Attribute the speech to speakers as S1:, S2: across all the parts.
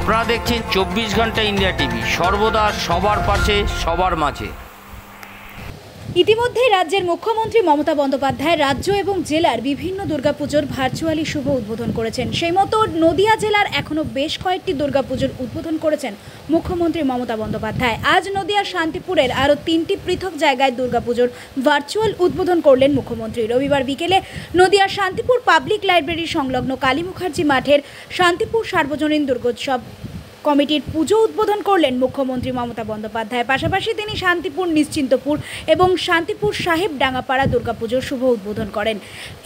S1: আপনারা দেখছেন 24 ঘন্টা ইন্ডিয়া টিভি, সর্বদা সবার পাশে সবার মাঝে।
S2: ইতিমধ্যে রাজ্যের মুখ্যমন্ত্রী মমতা বন্দ্যোপাধ্যায় রাজ্য এবং জেলার বিভিন্ন দুর্গাপুজোর ভার্চুয়ালি শুভ উদ্বোধন করেছেন। সেই মতো নদিয়া জেলার এখনও বেশ কয়েকটি দুর্গাপুজোর উদ্বোধন করেছেন মুখ্যমন্ত্রী মমতা বন্দ্যোপাধ্যায়। আজ নদিয়ার শান্তিপুরের আরও 3টি পৃথক জায়গায় দুর্গাপুজোর ভার্চুয়াল উদ্বোধন করলেন মুখ্যমন্ত্রী। রবিবার বিকেলে নদিয়ার শান্তিপুর পাবলিক লাইব্রেরি সংলগ্ন কালী মুখার্জি মাঠের শান্তিপুর সার্বজনীন দুর্গোৎসব কমিটির পুজো উদ্বোধন করলেন মুখ্যমন্ত্রী মমতা বন্দ্যোপাধ্যায়। পাশাপাশি তিনি শান্তিপুর নিশ্চিন্তপুর এবং শান্তিপুর সাহেব ডাঙ্গাপাড়া দুর্গাপুজোর শুভ উদ্বোধন করেন।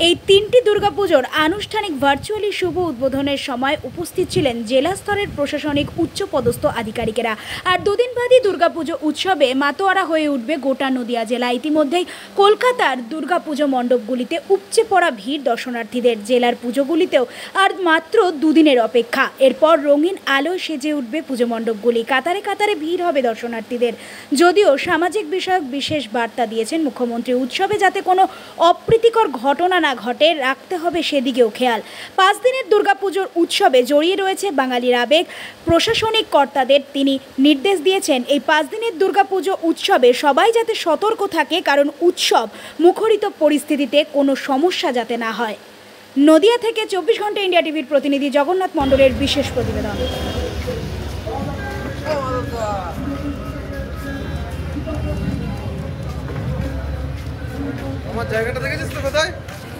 S2: এই 3টি দুর্গাপুজোর আনুষ্ঠানিক ভার্চুয়ালি শুভ উদ্বোধনের সময় উপস্থিত ছিলেন জেলা স্তরের প্রশাসনিক উচ্চপদস্থ আধিকারিকেরা। আর দুদিনবাদী দুর্গাপুজো উৎসবে মাতোয়ারা হয়ে উঠবে গোটা নদিয়া জেলা। ইতিমধ্যেই কলকাতার দুর্গাপুজো মণ্ডপগুলিতে উপচে পড়া ভিড় দর্শনার্থীদের। জেলার পুজোগুলিতেও আর মাত্র দুদিনের অপেক্ষা। এরপর রঙিন আলোয় সেজে উঠবে পুজো মণ্ডপগুলি। কাতারে কাতারে ভিড় হবে দর্শনার্থীদের। যদিও সামাজিক বিষয়ক বিশেষ বার্তা দিয়েছেন মুখ্যমন্ত্রী, উৎসবে যাতে কোনো অপ্রীতিকর ঘটনা না ঘটে রাখতে হবে সেদিকেও খেয়াল। 5 দিনের দুর্গাপুজোর উৎসবে জড়িয়ে রয়েছে বাঙালির আবেগ। প্রশাসনিক কর্তাদের তিনি নির্দেশ দিয়েছেন এই 5 দিনের দুর্গাপুজো উৎসবে সবাই যাতে সতর্ক থাকে, কারণ উৎসব মুখরিত পরিস্থিতিতে কোনো সমস্যা যাতে না হয়। নদিয়া থেকে 24 ঘন্টা ইন্ডিয়া টিভির প্রতিনিধি জগন্নাথ মণ্ডলের বিশেষ প্রতিবেদন।
S3: আমার জায়গাটা দেখেছিস তো কোথায়?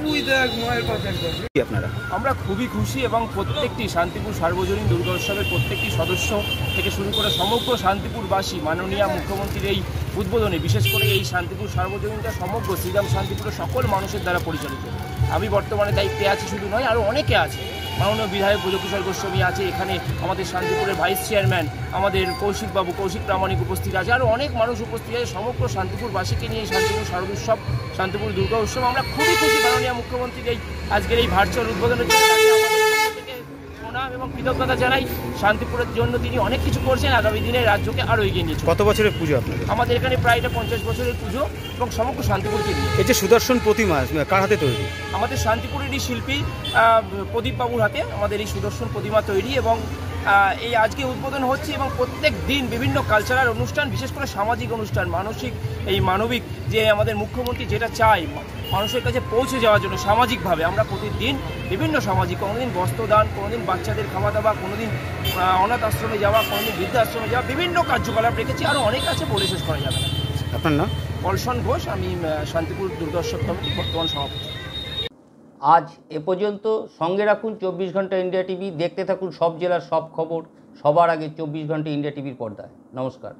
S3: তুই দেখ মায়ের পাশে একদম।
S4: আপনারা আমরা খুবই খুশি এবং প্রত্যেকটি শান্তিপুর সার্বজনীন দুর্গা উৎসবের প্রত্যেকটি সদস্য থেকে শুরু করে সমগ্র শান্তিপুরবাসী মাননীয় মুখ্যমন্ত্রীর এই উদ্বোধনে, বিশেষ করে এই শান্তিপুর সার্বজনীনটা সমগ্র শ্রীরাম শান্তিপুরের সকল মানুষের দ্বারা পরিচালিত। আমি বর্তমানে দায়িত্বে আছি, শুধু নয় আরও অনেকে আছে। মাননীয় বিধায়ক ব্রজকিশোর গোস্বামী আছে, এখানে আমাদের শান্তিপুরের ভাইস চেয়ারম্যান আমাদের কৌশিক প্রামাণিক উপস্থিত আছে, আরও অনেক মানুষ উপস্থিত আছে। সমগ্র শান্তিপুরবাসীকে নিয়ে শান্তিপুর শারদোৎসব, শান্তিপুর দুর্গা উৎসব আমরা খুবই খুশি। মাননীয় মুখ্যমন্ত্রীর এই আজকের এই ভার্চুয়াল উদ্বোধনের জন্য প্রণাম এবং কৃতজ্ঞতা জানাই। শান্তিপুরের জন্য তিনি অনেক কিছু করছেন, আগামী দিনে রাজ্যকে আরও এগিয়ে নিয়েছে। কত বছরের পুজো আপনাদের? আমাদের এখানে প্রায় 50 বছরের পুজো এবং সমগ্র শান্তিপুরকে নিয়ে।
S5: এই যে সুদর্শন প্রতিমা কার হাতে তৈরি?
S4: আমাদের শান্তিপুরেরই শিল্পী প্রদীপ বাবুর হাতে আমাদের এই সুদর্শন প্রতিমা তৈরি এবং এই আজকে উদ্বোধন হচ্ছে। এবং প্রত্যেক দিন বিভিন্ন কালচারাল অনুষ্ঠান, বিশেষ করে সামাজিক অনুষ্ঠান, মানবিক যে আমাদের মুখ্যমন্ত্রী যেটা চায় মানুষের কাছে পৌঁছে যাওয়ার জন্য সামাজিকভাবে, আমরা প্রতিদিন বিভিন্ন সামাজিক, কোনোদিন বস্ত্রদান, কোনোদিন বাচ্চাদের খাওয়া দাওয়া, কোনোদিন অনাথ আশ্রমে যাওয়া, কোনোদিন বৃদ্ধাশ্রমে যাওয়া, বিভিন্ন কার্যকলাপ রেখেছি। আরও অনেক আছে, বলে শেষ করা যাবে না।
S5: আপনার নাম?
S4: পলসন ঘোষ, আমি শান্তিপুর দুর্গোৎসব কমিটির বর্তমান সভাপতি।
S1: আজ এ পর্যন্ত। সঙ্গে রাখুন 24 ঘন্টা ইন্ডিয়া টিভি। দেখতে থাকুন সব জেলার সব খবর সবার আগে 24 ঘন্টা ইন্ডিয়া টিভির পর্দায়। নমস্কার।